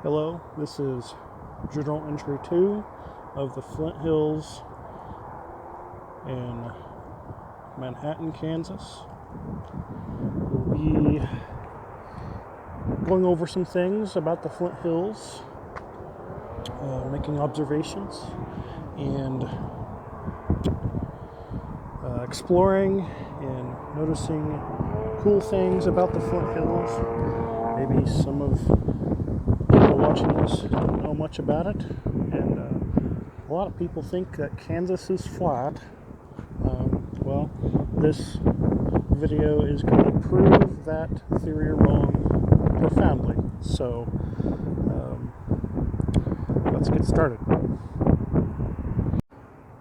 Hello, this is Journal Entry 2 of the Flint Hills in Manhattan, Kansas. We'll be going over some things about the Flint Hills, making observations, and exploring and noticing cool things about the Flint Hills. Maybe some of people watching this don't know much about it, and a lot of people think that Kansas is flat. Well, this video is going to prove that theory wrong profoundly. So let's get started.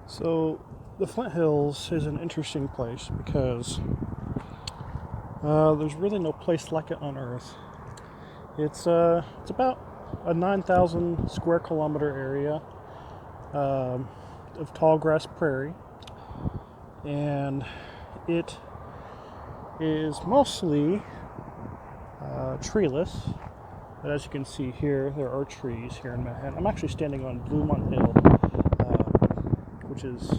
So the Flint Hills is an interesting place because there's really no place like it on Earth. It's about a 9,000 square kilometer area of tall grass prairie, and it is mostly treeless. But as you can see here, there are trees here in Manhattan. I'm actually standing on Bluemont Hill, which is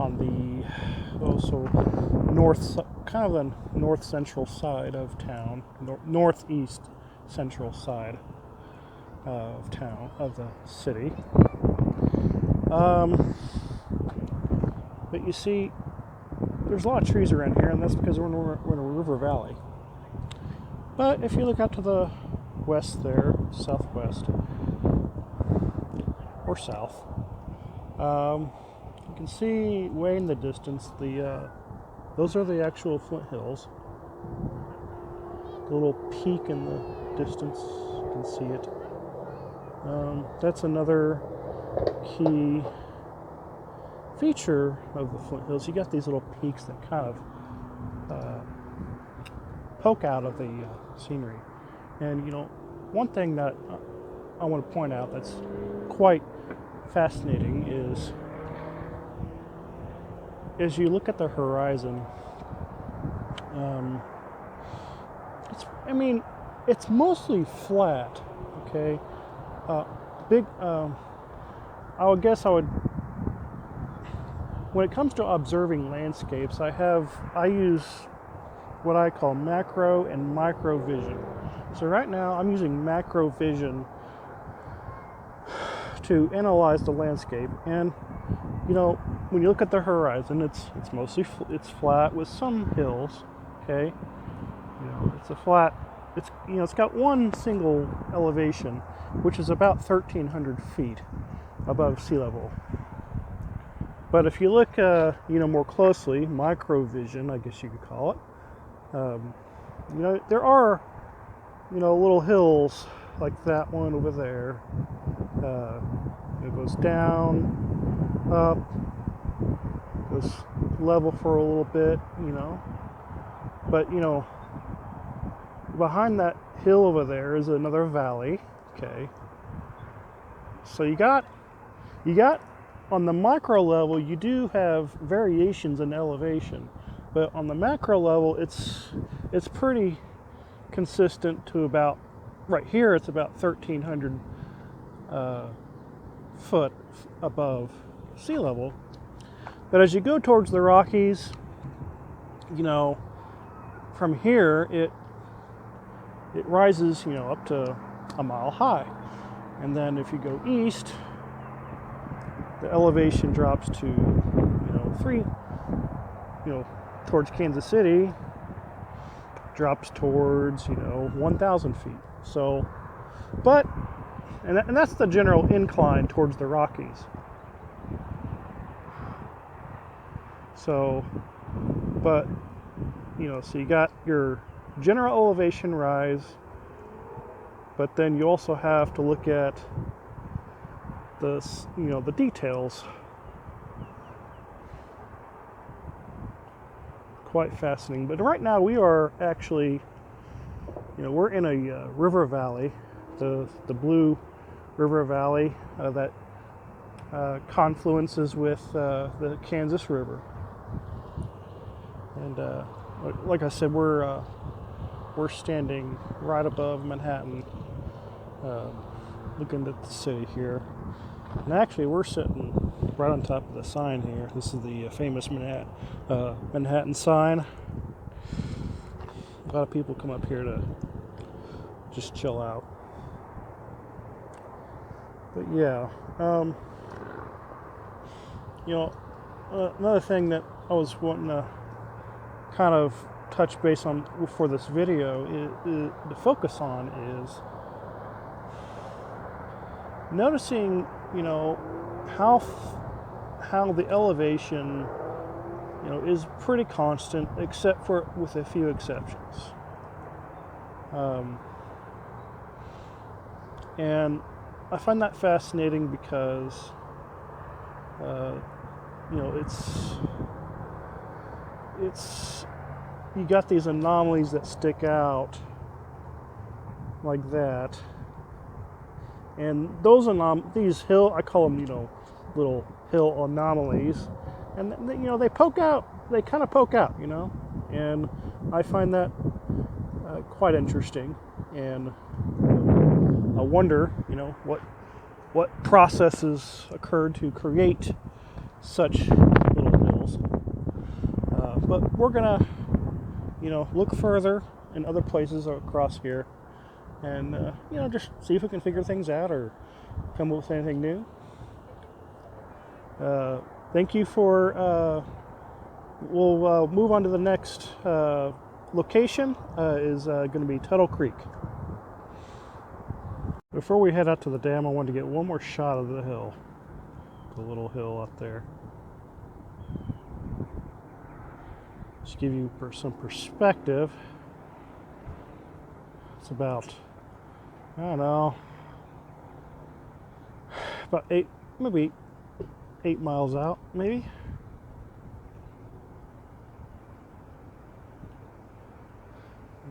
on the north central side of town, northeast central side of town, of the city. But you see, there's a lot of trees around here, and that's because we're in a river valley. But if you look out to the west there, southwest, or south, you can see way in the distance, those are the actual Flint Hills. The little peak in the distance, you can see it. That's another key feature of the Flint Hills. You got these little peaks that kind of poke out of the scenery. And one thing that I want to point out that's quite fascinating is as you look at the horizon, it's mostly flat, okay? When it comes to observing landscapes, I use what I call macro and micro vision. So right now I'm using macro vision to analyze the landscape, and when you look at the horizon, it's mostly flat with some hills, okay? It's got one single elevation, which is about 1,300 feet above sea level. But if you look, more closely, microvision, I guess you could call it, there are, little hills like that one over there. It goes down, up, goes level for a little bit, But, behind that hill over there is another valley, okay? So you got on the micro level, you do have variations in elevation, but on the macro level, it's pretty consistent to about, right here, it's about 1,300 foot above sea level. But as you go towards the Rockies, from here, it rises, up to a mile high. And then if you go east, the elevation drops to, towards Kansas City, drops towards, 1,000 feet. So, and that's the general incline towards the Rockies. So, so you got your general elevation rise, but then you also have to look at the details. Quite fascinating. But right now we are actually, we're in a river valley, the Blue River Valley that confluences with the Kansas River. And like I said, we're standing right above Manhattan, looking at the city here. And actually, we're sitting right on top of the sign here. This is the famous Manhattan sign. A lot of people come up here to just chill out. But yeah, another thing that I was wanting to kind of touch base on for this video is to focus on is noticing, how the elevation, is pretty constant, except for with a few exceptions. And I find that fascinating because, it's you got these anomalies that stick out like that, and those these I call them, little hill anomalies, and they poke out. They kind of poke out, and I find that quite interesting, and I wonder, what processes occurred to create such little hills. But we're gonna, look further in other places across here, and just see if we can figure things out or come up with anything new. Thank you for. We'll move on to the next location. Is going to be Tuttle Creek. Before we head out to the dam, I wanted to get one more shot of the hill, the little hill up there. Just give you some perspective. It's about, I don't know, about maybe 8 miles out, maybe.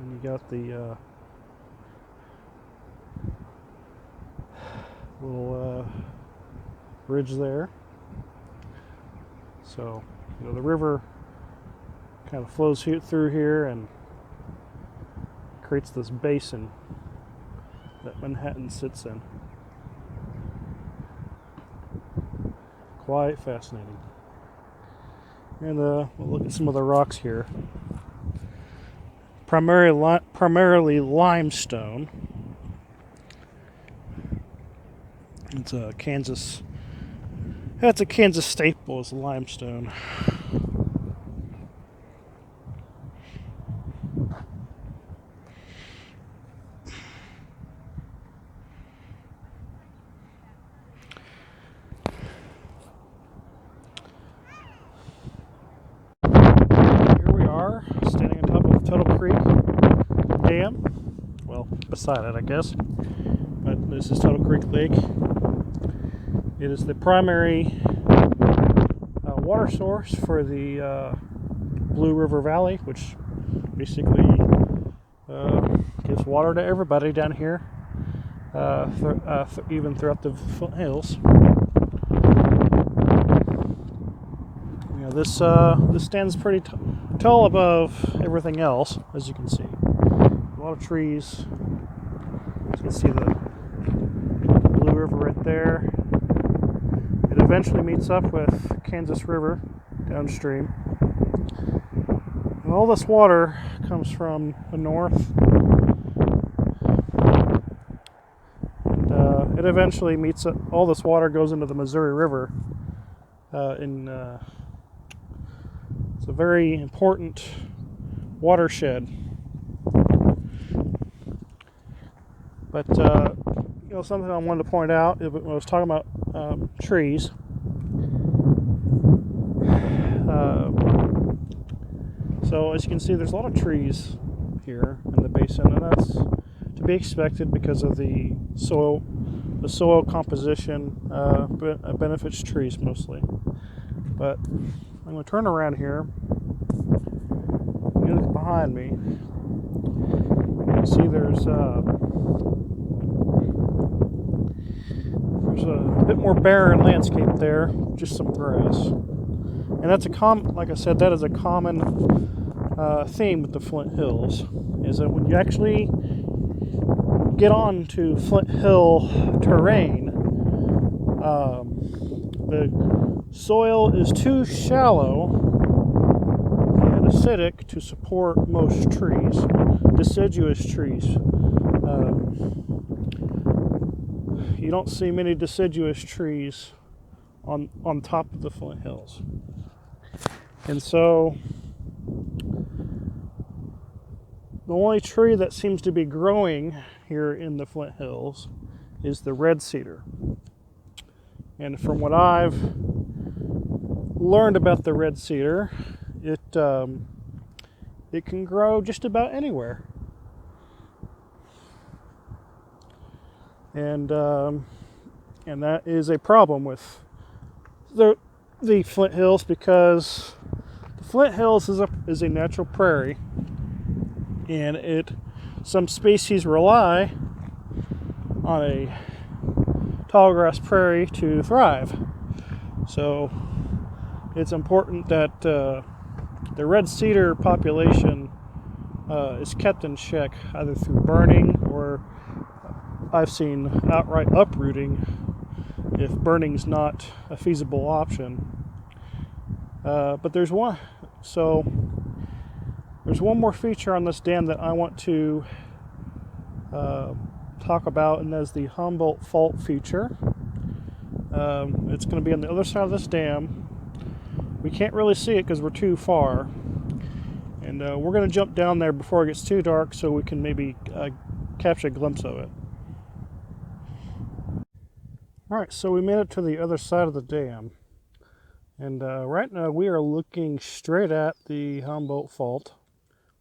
And you got the little bridge there. So, the river kind of flows through here and creates this basin that Manhattan sits in. Quite fascinating. And we'll look at some of the rocks here. Primarily limestone. It's a Kansas. That's a Kansas staple, is limestone. Here we are, standing on top of Tuttle Creek Dam. Well, beside it, I guess. But this is Tuttle Creek Lake. It is the primary water source for the Blue River Valley, which basically gives water to everybody down here, even throughout the Flint Hills. This stands pretty tall above everything else, as you can see. A lot of trees. You can see the Blue River right there. It eventually meets up with Kansas River downstream. And all this water comes from the north. And it eventually meets up. All this water goes into the Missouri River. It's a very important watershed. But something I wanted to point out when I was talking about trees. So as you can see, there's a lot of trees here in the basin, and that's to be expected because of the soil. The soil composition benefits trees mostly. But I'm going to turn around here. You look behind me. You can see there's a bit more barren landscape there, just some grass. And that's like I said, that is a common theme with the Flint Hills, is that when you actually get on to Flint Hill terrain, the soil is too shallow and acidic to support most trees, deciduous trees. You don't see many deciduous trees on top of the Flint Hills. And so the only tree that seems to be growing here in the Flint Hills is the red cedar. And from what I've learned about the red cedar, it can grow just about anywhere. And that is a problem with the Flint Hills, because the Flint Hills is a natural prairie, and some species rely on a tall grass prairie to thrive. So it's important that the red cedar population is kept in check, either through burning, or I've seen outright uprooting if burning's not a feasible option. But there's one more feature on this dam that I want to talk about, and that's the Humboldt Fault feature. It's going to be on the other side of this dam. We can't really see it because we're too far, and we're going to jump down there before it gets too dark so we can maybe catch a glimpse of it. Alright, so we made it to the other side of the dam, and right now we are looking straight at the Humboldt Fault,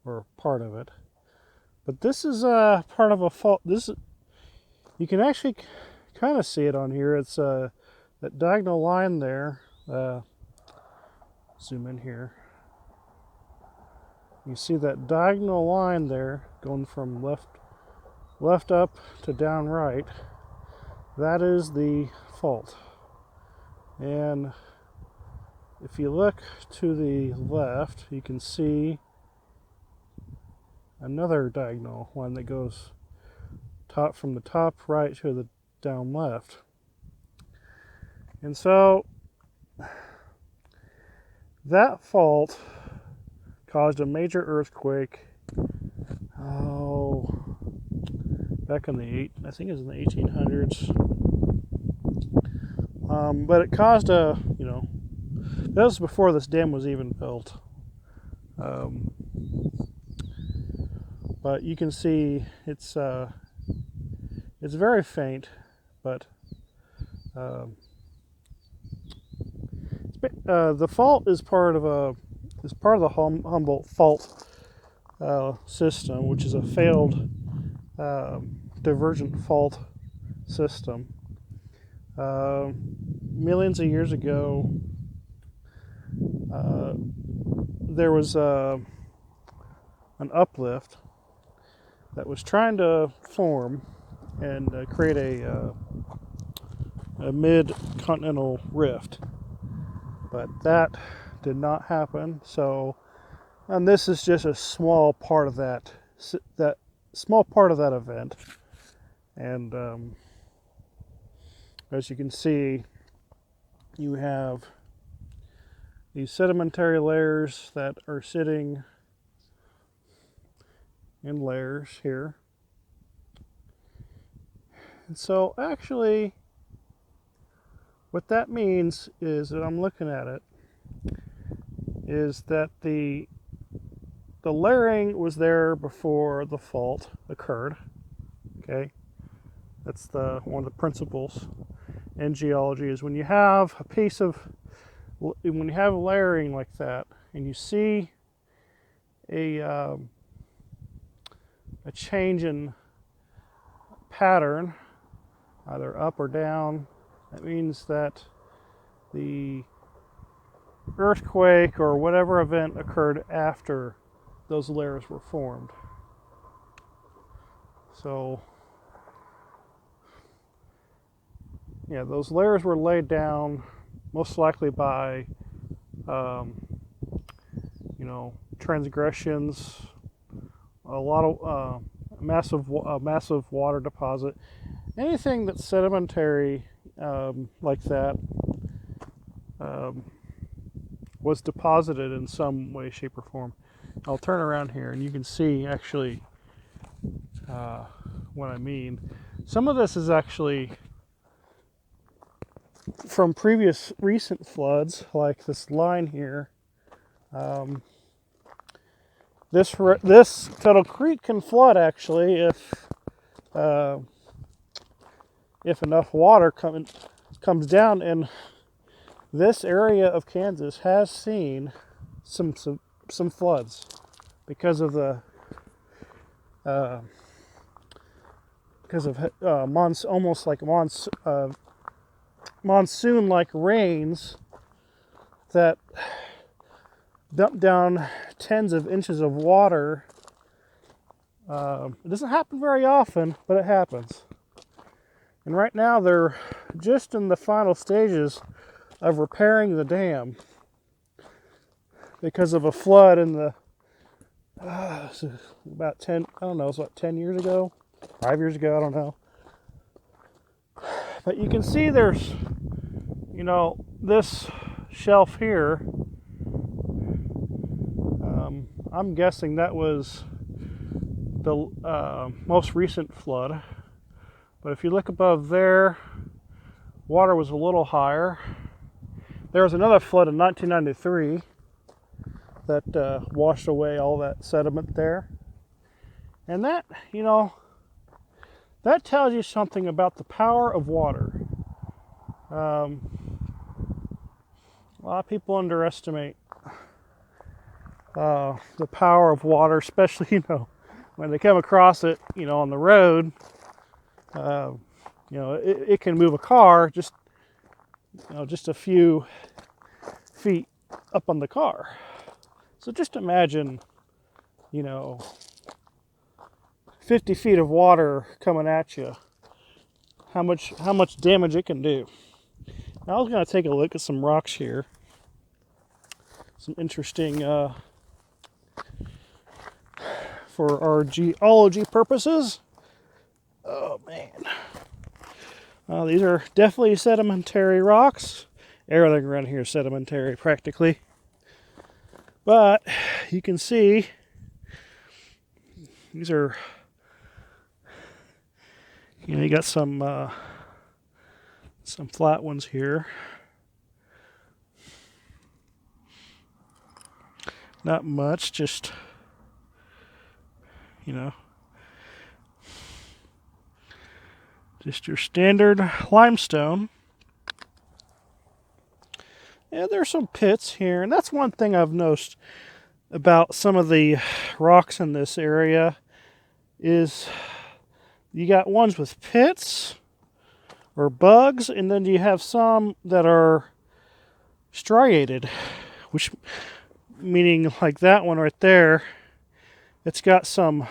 or part of it. But this is part of a fault. You can actually kind of see it on here. It's that diagonal line there. Zoom in here. You see that diagonal line there going from left up to down right. That is the fault. And if you look to the left, you can see another diagonal one that goes from the top right to the down left. And so that fault caused a major earthquake back in I think it was in the 1800s. But it caused that was before this dam was even built. But you can see it's very faint, but the fault is part of the Humboldt Fault system, which is a failed divergent fault system. Millions of years ago, there was an uplift that was trying to form and create a mid-continental rift, but that did not happen. And this is just a small part of that event. And as you can see, you have these sedimentary layers that are sitting in layers here. And so actually what that means is that I'm looking at it is that the layering was there before the fault occurred. Okay, that's one of the principles in geology, is when you have layering like that, and you see a change in pattern, either up or down, that means that the earthquake or whatever event occurred after those layers were formed. So yeah, those layers were laid down most likely by transgressions, a lot of massive water deposit. Anything that's sedimentary like that was deposited in some way, shape, or form. I'll turn around here and you can see actually what I mean. Some of this is actually from previous recent floods, like this line here. This Tuttle Creek can flood actually if enough water comes down, and this area of Kansas has seen some floods because of the almost like monsoon-like rains that dump down tens of inches of water. It doesn't happen very often, but it happens. And right now they're just in the final stages of repairing the dam because of a flood in the about 10, I don't know, it's what, 10 years ago, 5 years ago, I don't know. But you can see there's, this shelf here. I'm guessing that was the most recent flood. But if you look above there, water was a little higher. There was another flood in 1993 that washed away all that sediment there. And that, that tells you something about the power of water. A lot of people underestimate the power of water, especially, when they come across it, on the road. It can move a car just a few feet up on the car. So just imagine, 50 feet of water coming at you, how much damage it can do. Now I was going to take a look at some rocks here. Some interesting, for our geology purposes. Oh man. These are definitely sedimentary rocks. Everything around here is sedimentary practically. But you can see these are, you got some flat ones here. Not much, just, just your standard limestone. Yeah, there's some pits here, and that's one thing I've noticed about some of the rocks in this area is you got ones with pits or bugs, and then you have some that are striated, which meaning like that one right there, it's got some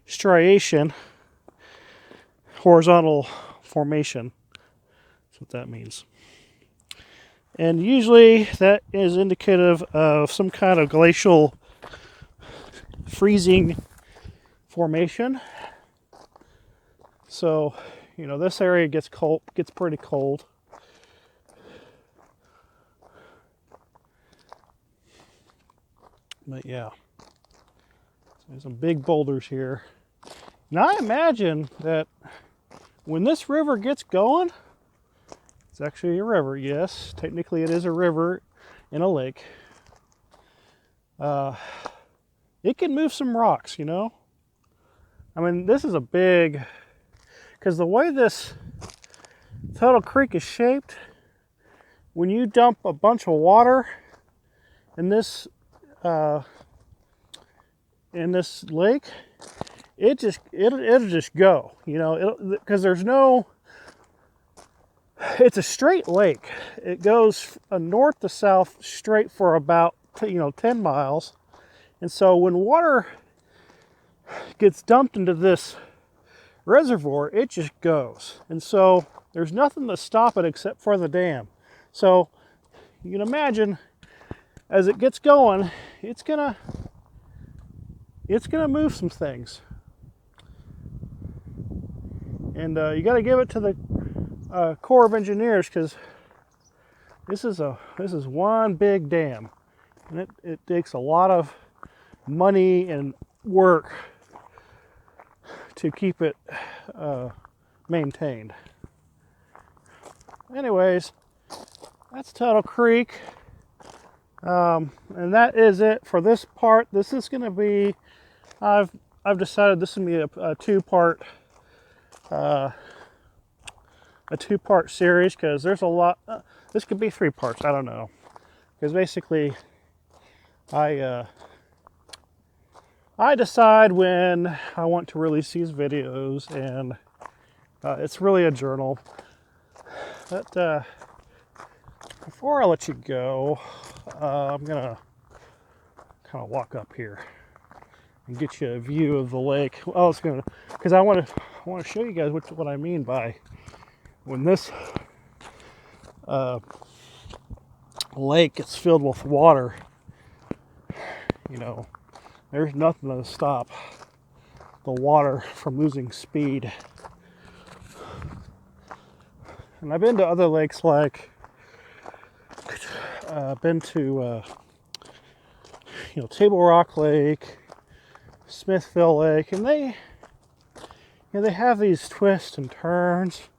striation, horizontal formation. That's what that means. And usually that is indicative of some kind of glacial freezing formation. So, this area gets pretty cold. But yeah, so there's some big boulders here. Now I imagine that when this river gets going, it's actually a river, yes. Technically it is a river in a lake. It can move some rocks, I mean, this is a big, because the way this Tuttle Creek is shaped, when you dump a bunch of water in this lake, it'll just go, because there's no, it's a straight lake. It goes north to south straight for about 10 miles. And so when water gets dumped into this reservoir, it just goes. And so there's nothing to stop it except for the dam. So you can imagine as it gets going, it's gonna move some things. And you got to give it to the Corps of Engineers, because this is one big dam, and it takes a lot of money and work to keep it maintained. Anyways, that's Tuttle Creek, and that is it for this part. This is going to be, I've decided this is going to be a two-part series, because there's a lot. This could be 3 parts. I don't know, because basically I decide when I want to release these videos, and it's really a journal. But before I let you go, I'm gonna kind of walk up here and get you a view of the lake. Oh, it's gonna, because I want to show you guys what I mean by when this lake gets filled with water. You know, there's nothing to stop the water from losing speed. And I've been to other lakes, like been to Table Rock Lake, Smithville Lake, and they have these twists and turns.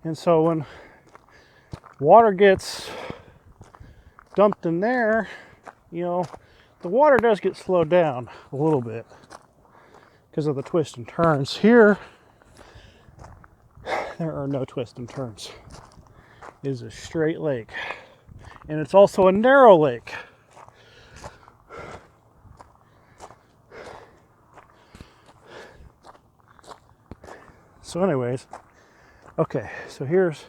And so when water gets dumped in there, the water does get slowed down a little bit because of the twists and turns. Here, there are no twists and turns. It is a straight lake. And it's also a narrow lake. So anyways, okay, so here's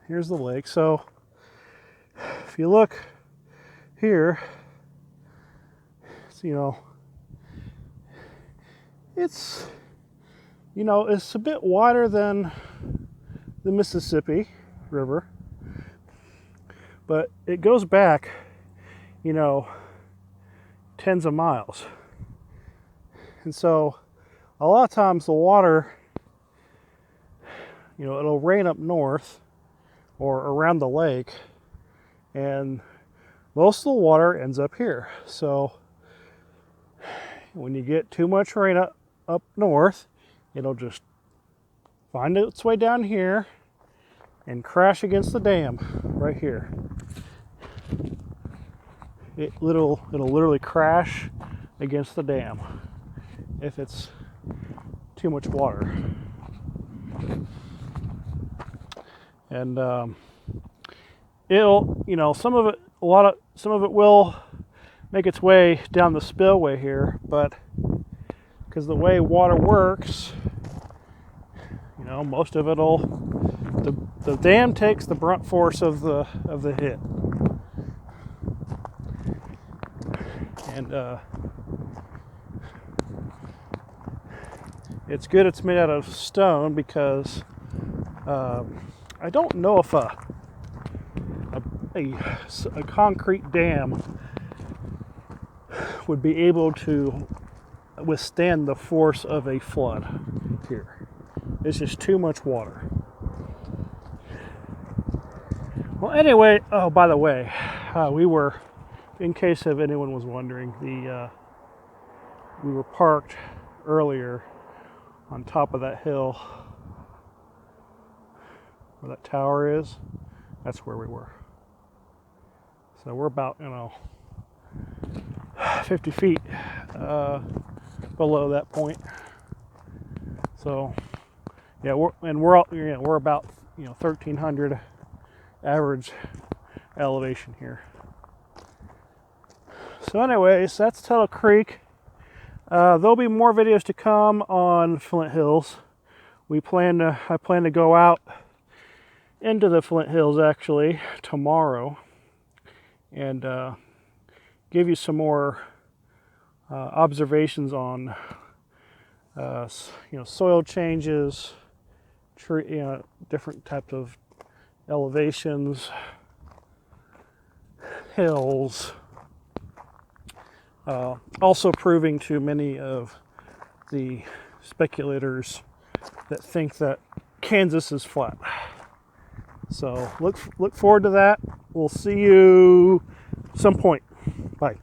the lake. So if you look here, it's a bit wider than the Mississippi River, but it goes back, tens of miles. And so a lot of times the water, it'll rain up north or around the lake, and most of the water ends up here. So when you get too much rain up north, it'll just find its way down here and crash against the dam right here. It'll literally crash against the dam if it's too much water. And it'll, some of it will make its way down the spillway here, but because the way water works, most of the dam takes the brunt force of the hit. And it's good it's made out of stone, because I don't know if a concrete dam would be able to withstand the force of a flood here. It's just too much water. Well, anyway, oh, by the way, we were, in case of anyone was wondering, we were parked earlier on top of that hill where that tower is. That's where we were. So we're about 50 feet below that point. So yeah, we're about 1,300 average elevation here. So anyways, that's Tuttle Creek. There'll be more videos to come on Flint Hills. I plan to go out into the Flint Hills actually tomorrow and give you some more observations on soil changes, different types of elevations, hills. Also proving to many of the speculators that think that Kansas is flat. So look forward to that. We'll see you some point. Bye.